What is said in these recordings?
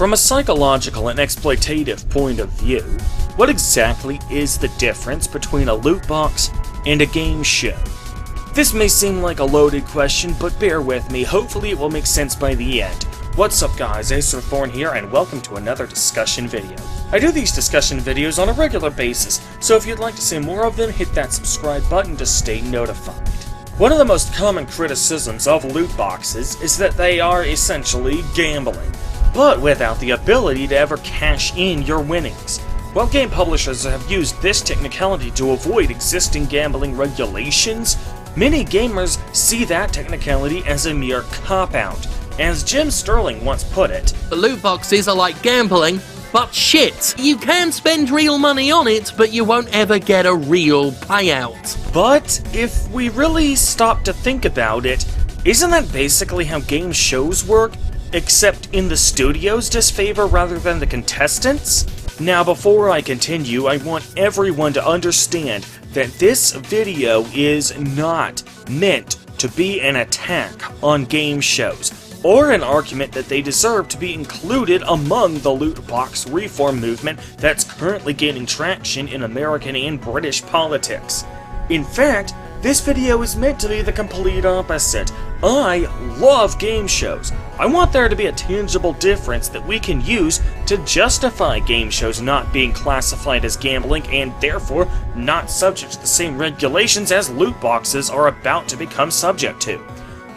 From a psychological and exploitative point of view, what exactly is the difference between a loot box and a game show? This may seem like a loaded question, but bear with me, hopefully it will make sense by the end. What's up guys, Acer Thorn here, and welcome to another discussion video. I do these discussion videos on a regular basis, so if you'd like to see more of them, hit that subscribe button to stay notified. One of the most common criticisms of loot boxes is that they are essentially gambling, but without the ability to ever cash in your winnings. While game publishers have used this technicality to avoid existing gambling regulations, many gamers see that technicality as a mere cop-out. As Jim Sterling once put it, loot boxes are like gambling, but shit. You can spend real money on it, but you won't ever get a real payout. But if we really stop to think about it, isn't that basically how game shows work? Except in the studio's disfavor rather than the contestants? Now before I continue, I want everyone to understand that this video is not meant to be an attack on game shows, or an argument that they deserve to be included among the loot box reform movement that's currently gaining traction in American and British politics. In fact, this video is meant to be the complete opposite. I love game shows. I want there to be a tangible difference that we can use to justify game shows not being classified as gambling and therefore not subject to the same regulations as loot boxes are about to become subject to.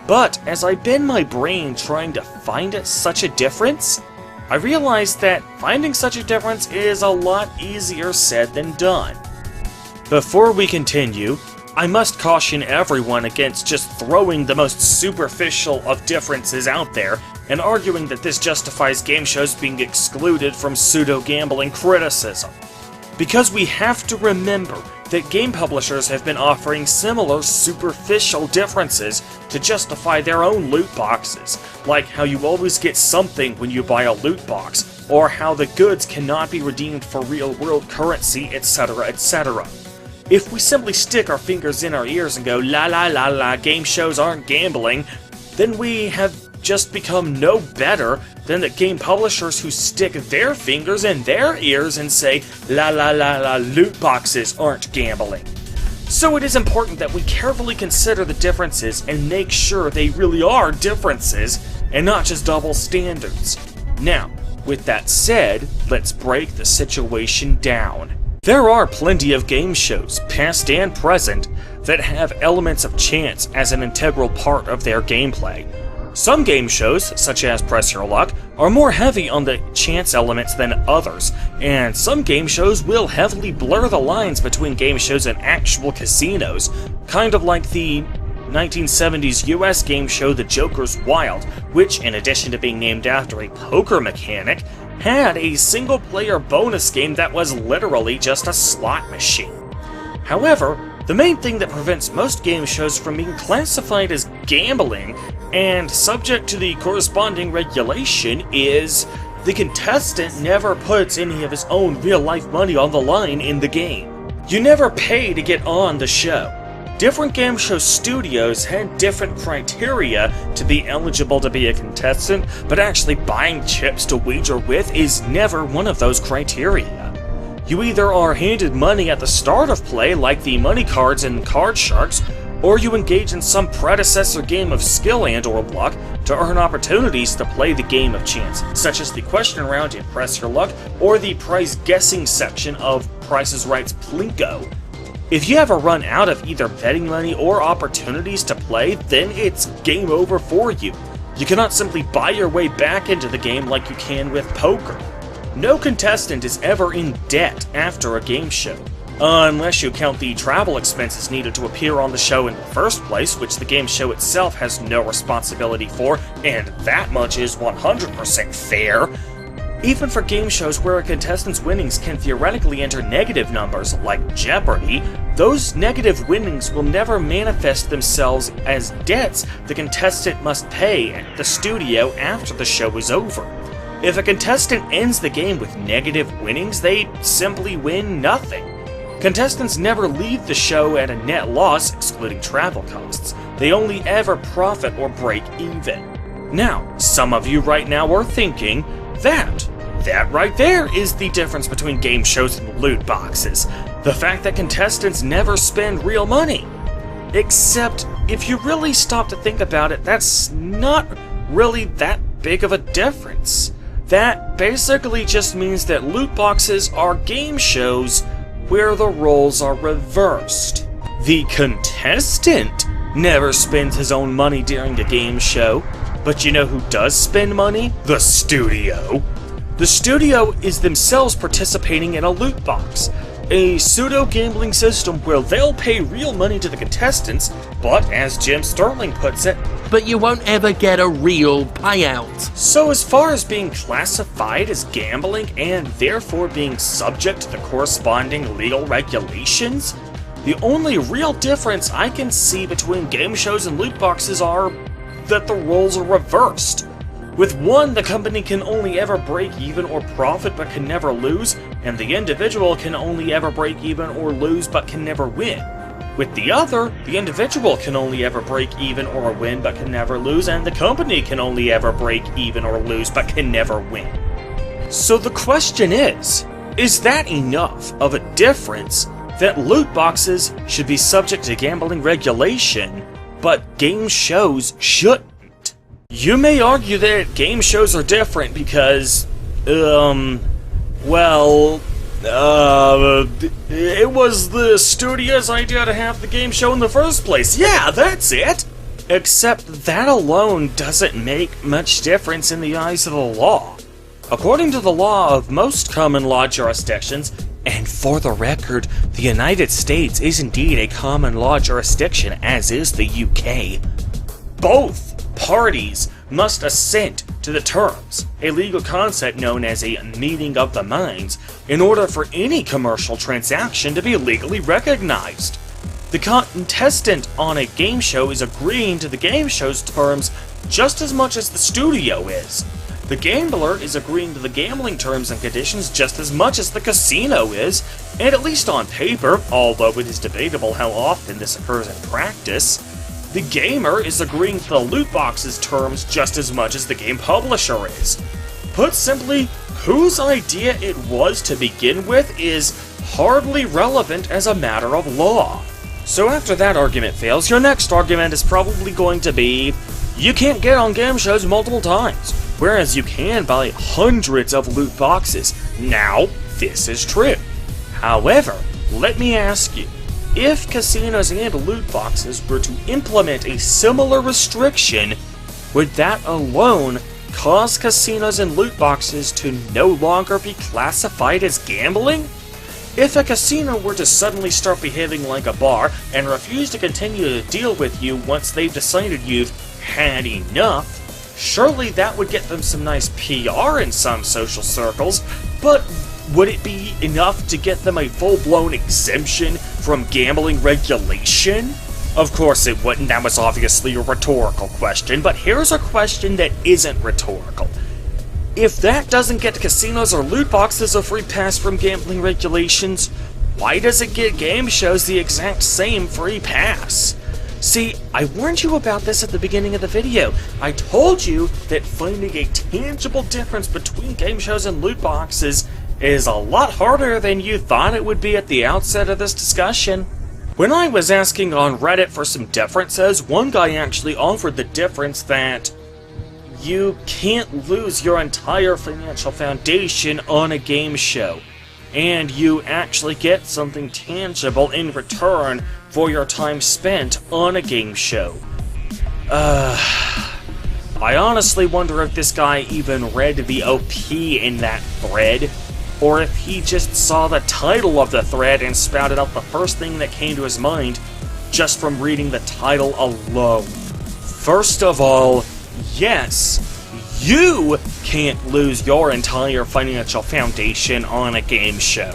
But as I bend my brain trying to find such a difference, I realized that finding such a difference is a lot easier said than done. Before we continue, I must caution everyone against just throwing the most superficial of differences out there and arguing that this justifies game shows being excluded from pseudo-gambling criticism. Because we have to remember that game publishers have been offering similar superficial differences to justify their own loot boxes, like how you always get something when you buy a loot box, or how the goods cannot be redeemed for real-world currency, etc., etc. If we simply stick our fingers in our ears and go, la la la la, game shows aren't gambling, then we have just become no better than the game publishers who stick their fingers in their ears and say, la la la la, loot boxes aren't gambling. So it is important that we carefully consider the differences and make sure they really are differences and not just double standards. Now, with that said, let's break the situation down. There are plenty of game shows, past and present, that have elements of chance as an integral part of their gameplay. Some game shows, such as Press Your Luck, are more heavy on the chance elements than others, and some game shows will heavily blur the lines between game shows and actual casinos, kind of like the 1970s US game show The Joker's Wild, which, in addition to being named after a poker mechanic, had a single-player bonus game that was literally just a slot machine. However, the main thing that prevents most game shows from being classified as gambling and subject to the corresponding regulation is the contestant never puts any of his own real-life money on the line in the game. You never pay to get on the show. Different game show studios had different criteria to be eligible to be a contestant, but actually buying chips to wager with is never one of those criteria. You either are handed money at the start of play, like the money cards in Card Sharks, or you engage in some predecessor game of skill and/or luck to earn opportunities to play the game of chance, such as the question round in Press Your Luck or the prize guessing section of Price is Right's Plinko. If you ever run out of either betting money or opportunities to play, then it's game over for you. You cannot simply buy your way back into the game like you can with poker. No contestant is ever in debt after a game show, unless you count the travel expenses needed to appear on the show in the first place, which the game show itself has no responsibility for, and that much is 100% fair. Even for game shows where a contestant's winnings can theoretically enter negative numbers, like Jeopardy, those negative winnings will never manifest themselves as debts the contestant must pay at the studio after the show is over. If a contestant ends the game with negative winnings, they simply win nothing. Contestants never leave the show at a net loss, excluding travel costs. They only ever profit or break even. Now, some of you right now are thinking, That right there is the difference between game shows and loot boxes. The fact that contestants never spend real money. Except, if you really stop to think about it, that's not really that big of a difference. That basically just means that loot boxes are game shows where the roles are reversed. The contestant never spends his own money during a game show, but you know who does spend money? The studio. The studio is themselves participating in a loot box, a pseudo-gambling system where they'll pay real money to the contestants, but as Jim Sterling puts it, but you won't ever get a real payout. So as far as being classified as gambling and therefore being subject to the corresponding legal regulations, the only real difference I can see between game shows and loot boxes are that the roles are reversed. With one, the company can only ever break even or profit but can never lose, and the individual can only ever break even or lose but can never win. With the other, the individual can only ever break even or win but can never lose, and the company can only ever break even or lose but can never win. So the question is that enough of a difference that loot boxes should be subject to gambling regulation, but game shows shouldn't? You may argue that game shows are different because, it was the studio's idea to have the game show in the first place. Yeah, that's it! Except that alone doesn't make much difference in the eyes of the law. According to the law of most common law jurisdictions, and for the record, the United States is indeed a common law jurisdiction, as is the UK, both parties must assent to the terms, a legal concept known as a meeting of the minds, in order for any commercial transaction to be legally recognized. The contestant on a game show is agreeing to the game show's terms just as much as the studio is. The gambler is agreeing to the gambling terms and conditions just as much as the casino is, and at least on paper, although it is debatable how often this occurs in practice, the gamer is agreeing to the loot box's terms just as much as the game publisher is. Put simply, whose idea it was to begin with is hardly relevant as a matter of law. So after that argument fails, your next argument is probably going to be, you can't get on game shows multiple times, whereas you can buy hundreds of loot boxes. Now, this is true. However, let me ask you, if casinos and loot boxes were to implement a similar restriction, would that alone cause casinos and loot boxes to no longer be classified as gambling? If a casino were to suddenly start behaving like a bar and refuse to continue to deal with you once they've decided you've had enough, surely that would get them some nice PR in some social circles, but would it be enough to get them a full-blown exemption from gambling regulation? Of course it wouldn't, that was obviously a rhetorical question, but here's a question that isn't rhetorical. If that doesn't get casinos or loot boxes a free pass from gambling regulations, why does it get game shows the exact same free pass? See, I warned you about this at the beginning of the video. I told you that finding a tangible difference between game shows and loot boxes is a lot harder than you thought it would be at the outset of this discussion. When I was asking on Reddit for some differences, one guy actually offered the difference that you can't lose your entire financial foundation on a game show, and you actually get something tangible in return for your time spent on a game show. I honestly wonder if this guy even read the OP in that thread, or if he just saw the title of the thread and spouted out the first thing that came to his mind just from reading the title alone. First of all, yes, you can't lose your entire financial foundation on a game show.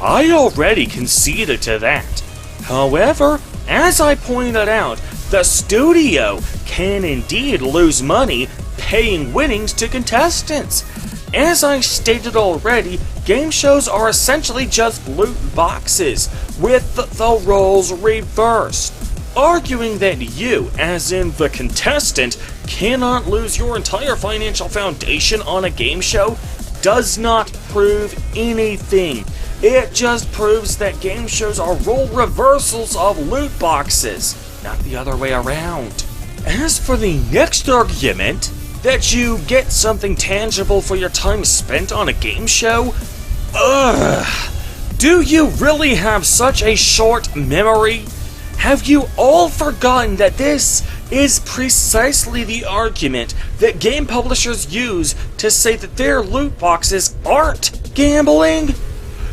I already conceded to that. However, as I pointed out, the studio can indeed lose money paying winnings to contestants. As I stated already, game shows are essentially just loot boxes, with the roles reversed. arguing that you, as in the contestant, cannot lose your entire financial foundation on a game show does not prove anything. It just proves that game shows are role reversals of loot boxes, not the other way around. As for the next argument, that you get something tangible for your time spent on a game show, do you really have such a short memory? Have you all forgotten that this is precisely the argument that game publishers use to say that their loot boxes aren't gambling?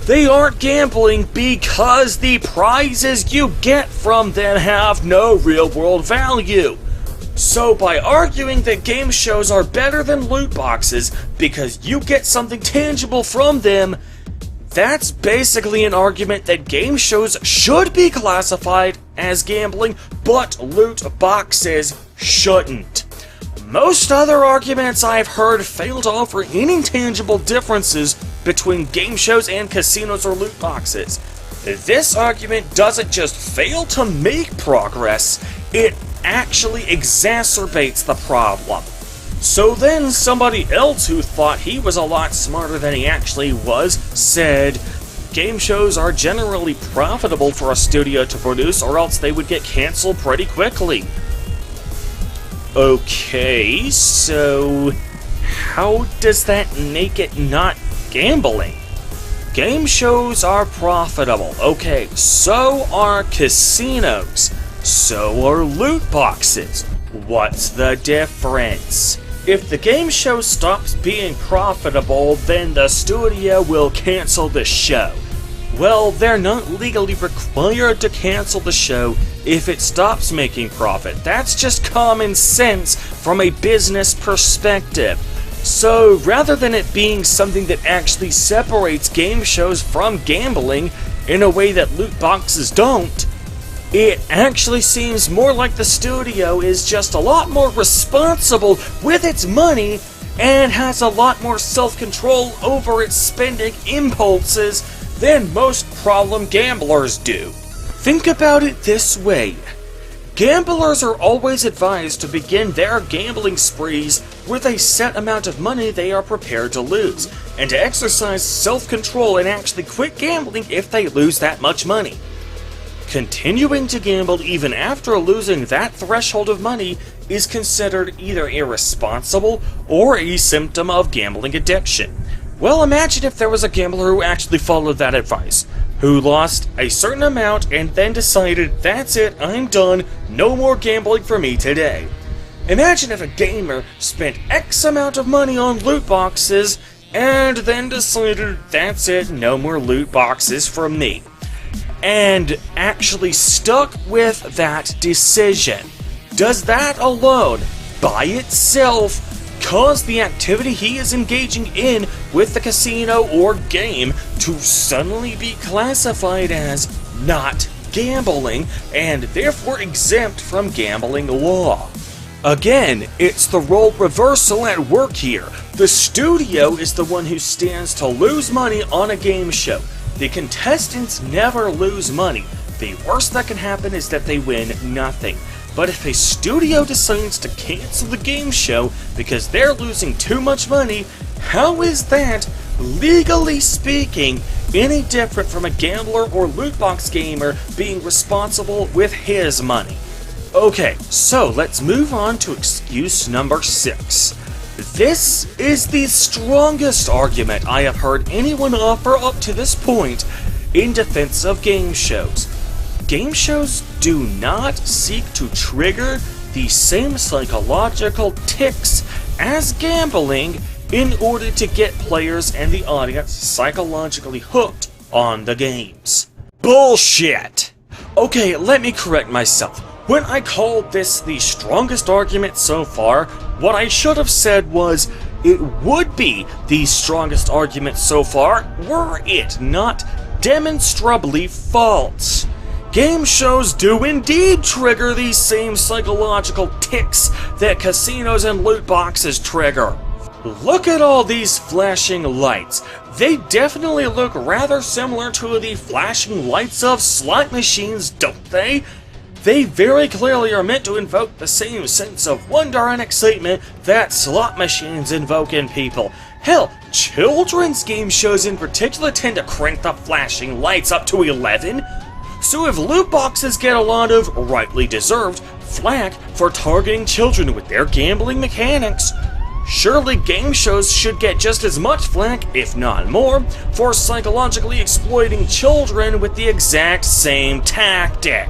They aren't gambling because the prizes you get from them have no real-world value. So by arguing that game shows are better than loot boxes because you get something tangible from them, that's basically an argument that game shows should be classified as gambling, but loot boxes shouldn't. Most other arguments I've heard fail to offer any tangible differences between game shows and casinos or loot boxes. This argument doesn't just fail to make progress, it actually exacerbates the problem. So then somebody else who thought he was a lot smarter than he actually was said, game shows are generally profitable for a studio to produce or else they would get canceled pretty quickly. Okay, so how does that make it not gambling? Game shows are profitable. Okay, so are casinos. So are loot boxes. What's the difference? If the game show stops being profitable, then the studio will cancel the show. Well, they're not legally required to cancel the show if it stops making profit. That's just common sense from a business perspective. So, rather than it being something that actually separates game shows from gambling in a way that loot boxes don't, it actually seems more like the studio is just a lot more responsible with its money and has a lot more self-control over its spending impulses than most problem gamblers do. Think about it this way. Gamblers are always advised to begin their gambling sprees with a set amount of money they are prepared to lose, and to exercise self-control and actually quit gambling if they lose that much money. Continuing to gamble even after losing that threshold of money is considered either irresponsible or a symptom of gambling addiction. Well, imagine if there was a gambler who actually followed that advice, who lost a certain amount and then decided, that's it, I'm done, no more gambling for me today. Imagine if a gamer spent X amount of money on loot boxes and then decided, that's it, no more loot boxes for me, and actually stuck with that decision. Does that alone, by itself, cause the activity he is engaging in with the casino or game to suddenly be classified as not gambling and therefore exempt from gambling law? Again, it's the role reversal at work here. The studio is the one who stands to lose money on a game show. The contestants never lose money. The worst that can happen is that they win nothing. But if a studio decides to cancel the game show because they're losing too much money, how is that, legally speaking, any different from a gambler or loot box gamer being responsible with his money? Okay, so let's move on to excuse number 6. This is the strongest argument I have heard anyone offer up to this point in defense of game shows. Game shows do not seek to trigger the same psychological tics as gambling in order to get players and the audience psychologically hooked on the games. Bullshit! Okay, let me correct myself. When I called this the strongest argument so far, what I should have said was, it would be the strongest argument so far were it not demonstrably false. Game shows do indeed trigger these same psychological tics that casinos and loot boxes trigger. Look at all these flashing lights. They definitely look rather similar to the flashing lights of slot machines, don't they? They very clearly are meant to invoke the same sense of wonder and excitement that slot machines invoke in people. Hell, children's game shows in particular tend to crank the flashing lights up to 11. So if loot boxes get a lot of, rightly deserved, flack for targeting children with their gambling mechanics, surely game shows should get just as much flack, if not more, for psychologically exploiting children with the exact same tactic.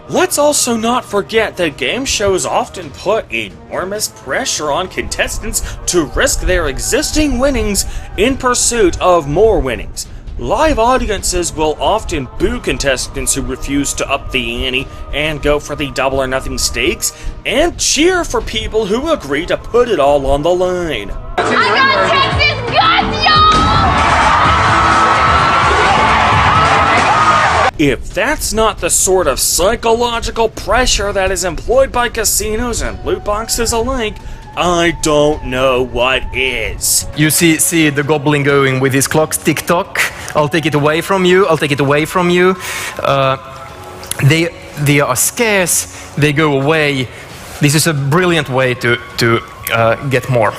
Let's also not forget that game shows often put enormous pressure on contestants to risk their existing winnings in pursuit of more winnings. Live audiences will often boo contestants who refuse to up the ante and go for the double or nothing stakes, and cheer for people who agree to put it all on the line. I got Texas guts, y'all! If that's not the sort of psychological pressure that is employed by casinos and loot boxes alike, I don't know what is. You see the goblin going with his clocks, tick-tock. I'll take it away from you, I'll take it away from you. They are scarce, they go away. This is a brilliant way to get more.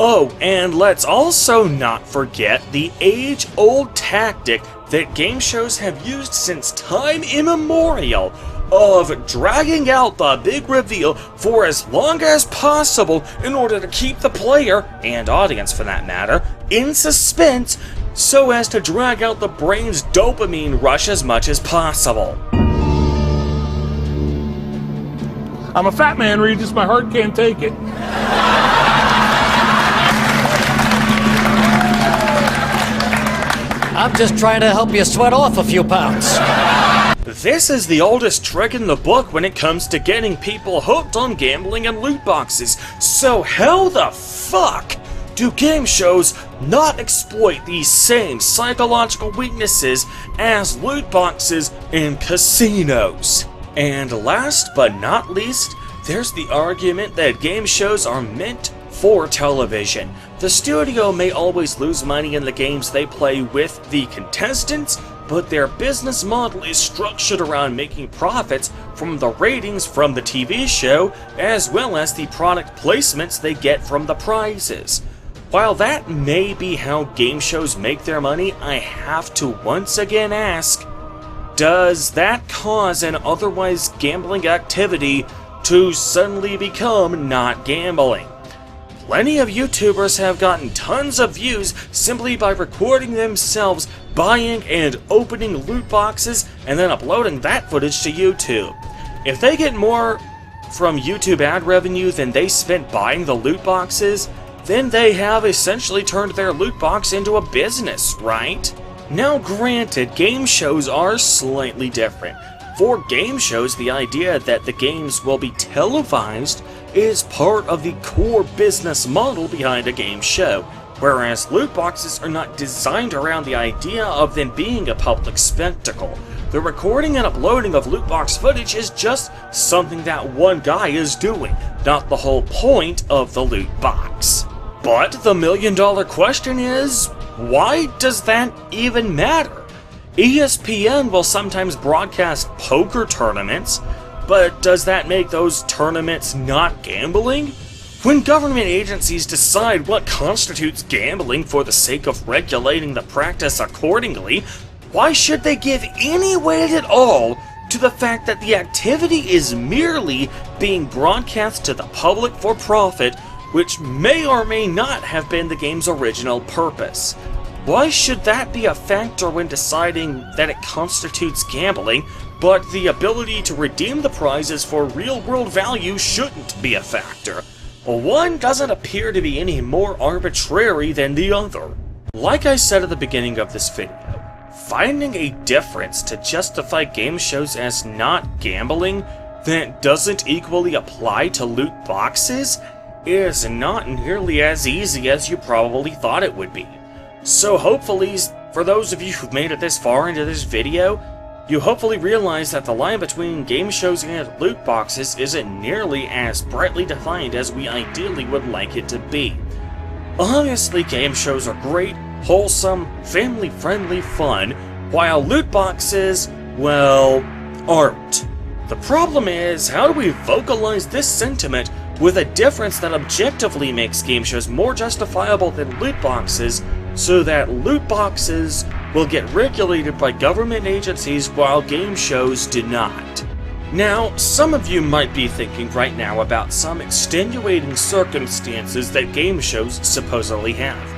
Oh, and let's also not forget the age-old tactic that game shows have used since time immemorial of dragging out the big reveal for as long as possible in order to keep the player, and audience for that matter, in suspense so as to drag out the brain's dopamine rush as much as possible. I'm a fat man, Regis. My heart can't take it. I'm just trying to help you sweat off a few pounds. This is the oldest trick in the book when it comes to getting people hooked on gambling and loot boxes. So how the fuck do game shows not exploit these same psychological weaknesses as loot boxes in casinos? And last but not least, there's the argument that game shows are meant for television. The studio may always lose money in the games they play with the contestants, but their business model is structured around making profits from the ratings from the TV show, as well as the product placements they get from the prizes. While that may be how game shows make their money, I have to once again ask, does that cause an otherwise gambling activity to suddenly become not gambling? Plenty of YouTubers have gotten tons of views simply by recording themselves buying and opening loot boxes and then uploading that footage to YouTube. If they get more from YouTube ad revenue than they spent buying the loot boxes, then they have essentially turned their loot box into a business, right? Now granted, game shows are slightly different. For game shows, the idea that the games will be televised is part of the core business model behind a game show, whereas loot boxes are not designed around the idea of them being a public spectacle. The recording and uploading of loot box footage is just something that one guy is doing, not the whole point of the loot box. But the million-dollar question is, why does that even matter? ESPN will sometimes broadcast poker tournaments, but does that make those tournaments not gambling? When government agencies decide what constitutes gambling for the sake of regulating the practice accordingly, why should they give any weight at all to the fact that the activity is merely being broadcast to the public for profit, which may or may not have been the game's original purpose? Why should that be a factor when deciding that it constitutes gambling, but the ability to redeem the prizes for real-world value shouldn't be a factor? One doesn't appear to be any more arbitrary than the other. Like I said at the beginning of this video, finding a difference to justify game shows as not gambling that doesn't equally apply to loot boxes is not nearly as easy as you probably thought it would be. So hopefully, for those of you who've made it this far into this video, you hopefully realize that the line between game shows and loot boxes isn't nearly as brightly defined as we ideally would like it to be. Obviously, game shows are great, wholesome, family-friendly fun, while loot boxes, well, aren't. The problem is, how do we vocalize this sentiment with a difference that objectively makes game shows more justifiable than loot boxes, so that loot boxes will get regulated by government agencies while game shows do not? Now, some of you might be thinking right now about some extenuating circumstances that game shows supposedly have.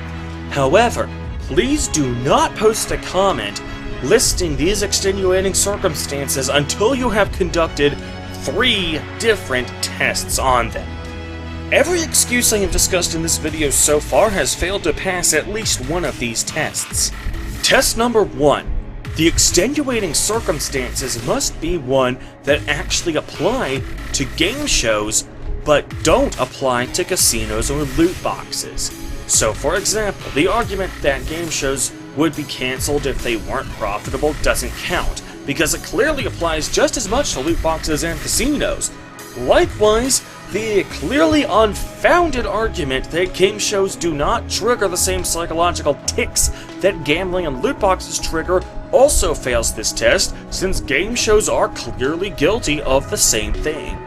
However, please do not post a comment listing these extenuating circumstances until you have conducted 3 different tests on them. Every excuse I have discussed in this video so far has failed to pass at least one of these tests. Test number 1. The extenuating circumstances must be one that actually apply to game shows, but don't apply to casinos or loot boxes. So for example, the argument that game shows would be cancelled if they weren't profitable doesn't count, because it clearly applies just as much to loot boxes and casinos. Likewise, the clearly unfounded argument that game shows do not trigger the same psychological tics that gambling and loot boxes trigger also fails this test, since game shows are clearly guilty of the same thing.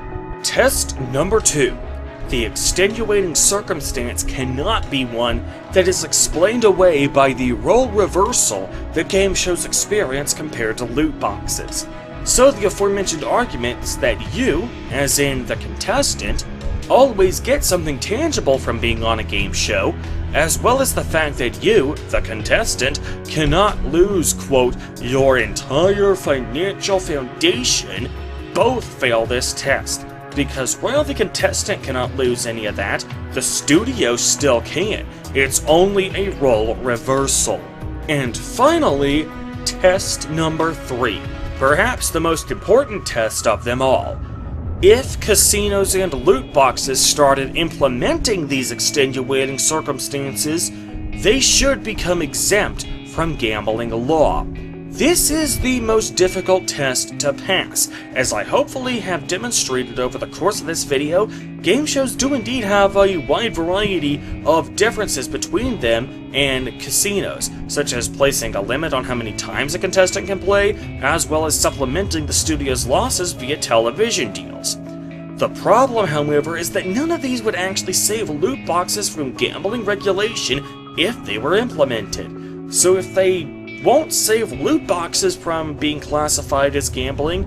Test number 2. The extenuating circumstance cannot be one that is explained away by the role reversal that game shows experience compared to loot boxes. So the aforementioned arguments that you, as in the contestant, always get something tangible from being on a game show, as well as the fact that you, the contestant, cannot lose, quote, your entire financial foundation, both fail this test. Because while the contestant cannot lose any of that, the studio still can. It's only a role reversal. And finally, test number 3. Perhaps the most important test of them all. If casinos and loot boxes started implementing these extenuating circumstances, they should become exempt from gambling law. This is the most difficult test to pass. As I hopefully have demonstrated over the course of this video, game shows do indeed have a wide variety of differences between them and casinos, such as placing a limit on how many times a contestant can play, as well as supplementing the studio's losses via television deals. The problem, however, is that none of these would actually save loot boxes from gambling regulation if they were implemented. So if they won't save loot boxes from being classified as gambling,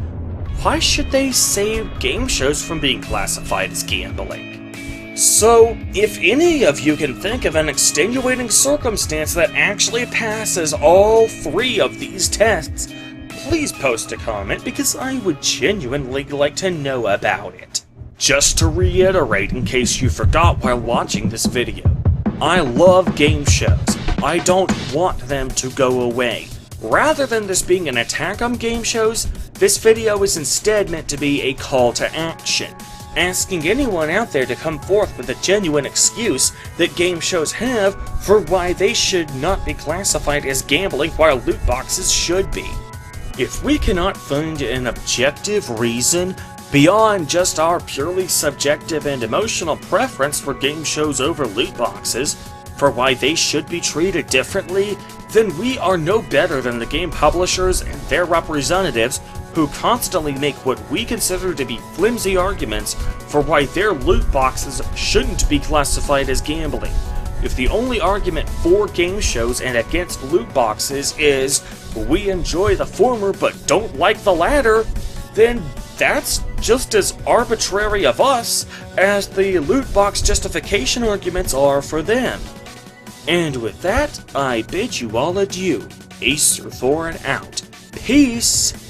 why should they save game shows from being classified as gambling? So, if any of you can think of an extenuating circumstance that actually passes all 3 of these tests, please post a comment, because I would genuinely like to know about it. Just to reiterate in case you forgot while watching this video, I love game shows. I don't want them to go away. Rather than this being an attack on game shows, this video is instead meant to be a call to action, asking anyone out there to come forth with a genuine excuse that game shows have for why they should not be classified as gambling while loot boxes should be. If we cannot find an objective reason beyond just our purely subjective and emotional preference for game shows over loot boxes, for why they should be treated differently, then we are no better than the game publishers and their representatives who constantly make what we consider to be flimsy arguments for why their loot boxes shouldn't be classified as gambling. If the only argument for game shows and against loot boxes is we enjoy the former but don't like the latter, then that's just as arbitrary of us as the loot box justification arguments are for them. And with that, I bid you all adieu. Ace Thorin out. Peace!